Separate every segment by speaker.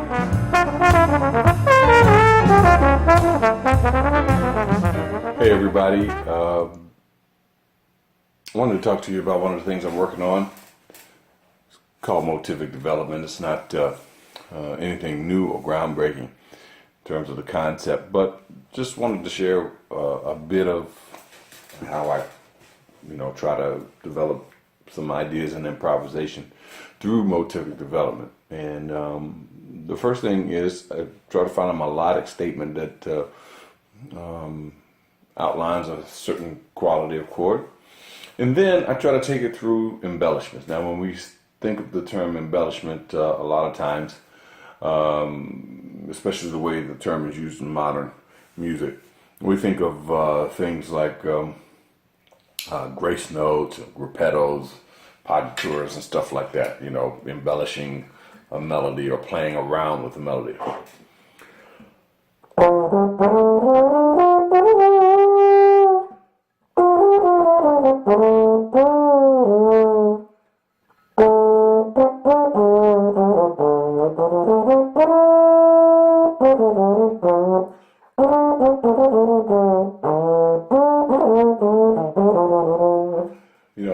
Speaker 1: Hey everybody, I wanted to talk to you about one of the things I'm working on. It's called Motivic development. It's not anything new or groundbreaking in terms of the concept, but just wanted to share a bit of how I, try to develop some ideas in improvisation through Motivic development. And the first thing is I try to find a melodic statement that outlines a certain quality of chord. And then I try to take it through embellishments. Now, when we think of the term embellishment, a lot of times, especially the way the term is used in modern music, we think of things like grace notes, repettos, partitures, and stuff like that, embellishing a melody or playing around with the melody.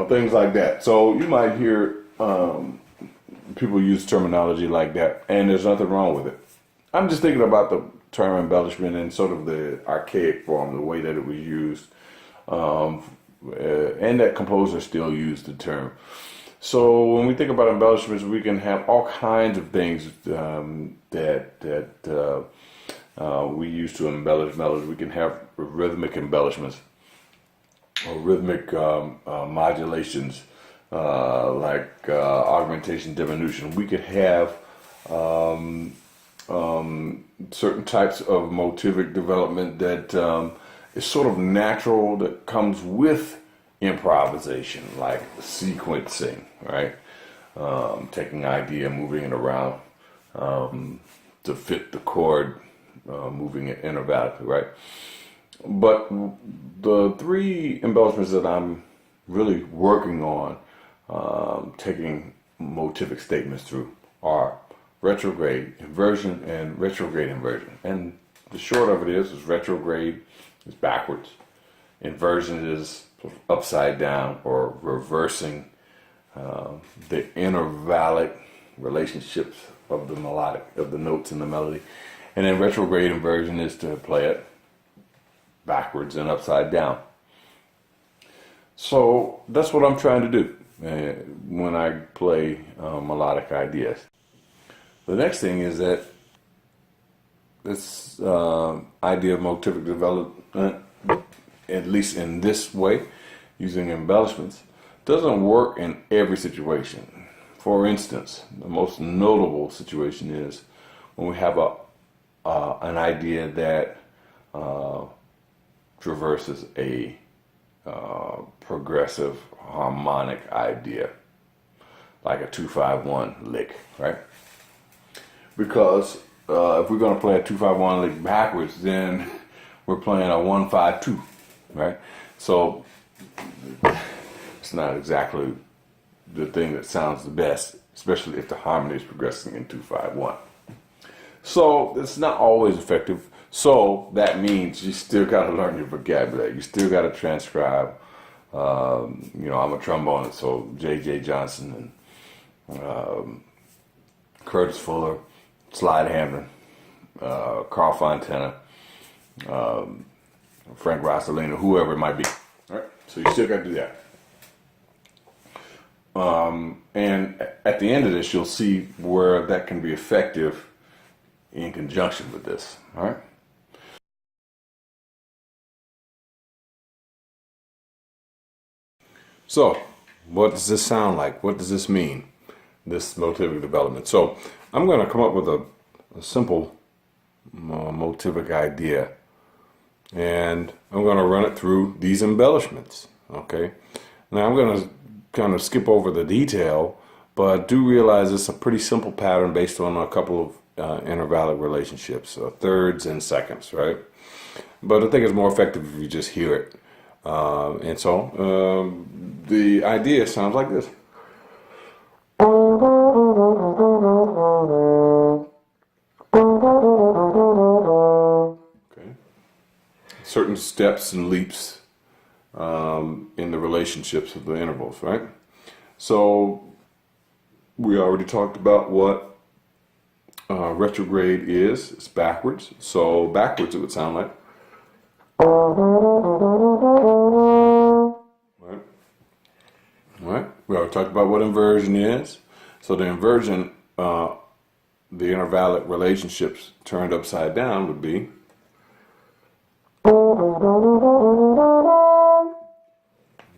Speaker 1: Things like that. So you might hear people use terminology like that, and there's nothing wrong with it. I'm just thinking about the term embellishment and sort of the archaic form, the way that it was used, and that composers still use the term. So when we think about embellishments, we can have all kinds of things that we use to embellish melodies. We can have rhythmic embellishments or rhythmic modulations, like augmentation, diminution. We could have certain types of motivic development that is sort of natural, that comes with improvisation, like sequencing, right? Taking idea, moving it around to fit the chord, moving it intervallically, right? But the three embellishments that I'm really working on taking motivic statements through are retrograde inversion and retrograde inversion. And the short of it is retrograde is backwards, inversion is upside down or reversing the intervallic relationships of the notes in the melody. And then retrograde inversion is to play it backwards and upside down. So that's what I'm trying to do when I play melodic ideas. The next thing is that this idea of motivic development, at least in this way, using embellishments, doesn't work in every situation. For instance, the most notable situation is when we have an idea that traverses a progressive harmonic idea, like a 2-5-1 lick, right? Because if we're going to play a 2-5-1 lick backwards, then we're playing a 1-5-2, right? So it's not exactly the thing that sounds the best, especially if the harmony is progressing in 2-5-1. So it's not always effective. So that means you still got to learn your vocabulary. You still got to transcribe. I'm a trombonist, so J.J. Johnson and Curtis Fuller, Slide Hamlin, Carl Fontana, Frank Rosalina, whoever it might be. All right, so you still got to do that. And at the end of this, you'll see where that can be effective in conjunction with this. All right. So, what does this sound like? What does this mean, this motivic development? So, I'm going to come up with a simple motivic idea, and I'm going to run it through these embellishments, okay? Now, I'm going to kind of skip over the detail, but do realize it's a pretty simple pattern based on a couple of intervallic relationships, thirds and seconds, right? But I think it's more effective if you just hear it. And so the idea sounds like this. Okay. Certain steps and leaps in the relationships of the intervals, right? So we already talked about what retrograde is. It's backwards. So backwards it would sound like. Right. Right. We already talked about what inversion is. So the inversion, the intervallic relationships turned upside down would be.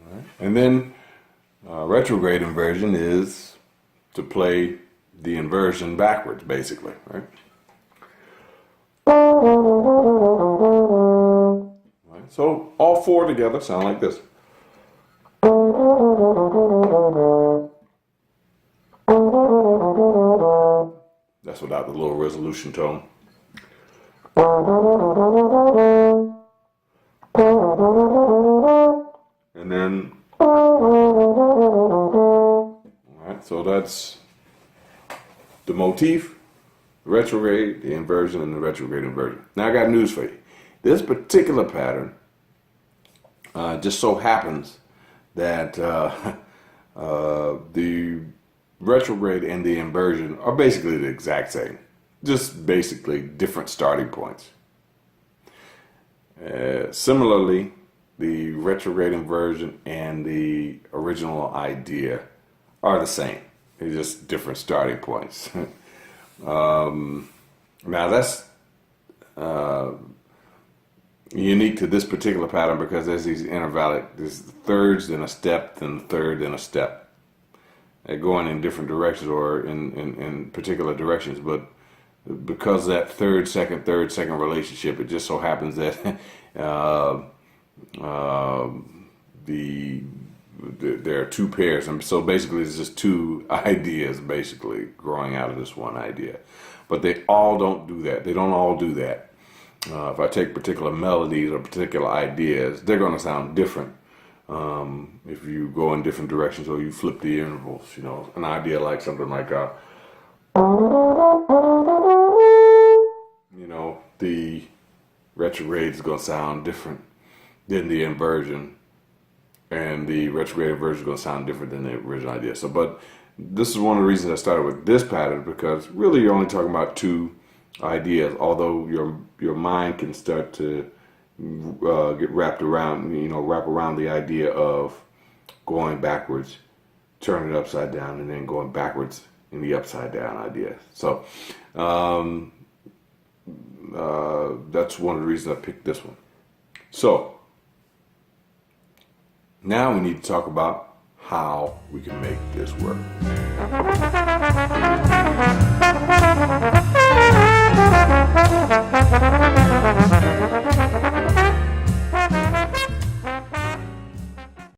Speaker 1: Right. And then retrograde inversion is to play the inversion backwards, basically, right? Right. So all four together sound like this. That's without the low resolution tone. And then, all right, so that's the motif, the retrograde, the inversion, and the retrograde inversion. Now I got news for you. This particular pattern just so happens that the retrograde and the inversion are basically the exact same, just basically different starting points. Similarly, the retrograde inversion and the original idea are the same. They're just different starting points. Now that's unique to this particular pattern because there's these intervallic, there's thirds, then a step, then a third, then a step. They're going in different directions or in particular directions, but because that third, second relationship, it just so happens that there are two pairs, and so basically it's just two ideas basically growing out of this one idea. But they all don't do that. They don't all do that. If I take particular melodies or particular ideas, they're going to sound different. If you go in different directions or you flip the intervals, you know, an idea like something like you know, the retrograde is going to sound different than the inversion, and the retrograde inversion is going to sound different than the original idea. So, but this is one of the reasons I started with this pattern, because really you're only talking about two ideas, although your mind can start to get wrapped around, you know, wrap around the idea of going backwards, turning it upside down, and then going backwards in the upside down idea. So that's one of the reasons I picked this one. So now we need to talk about how we can make this work.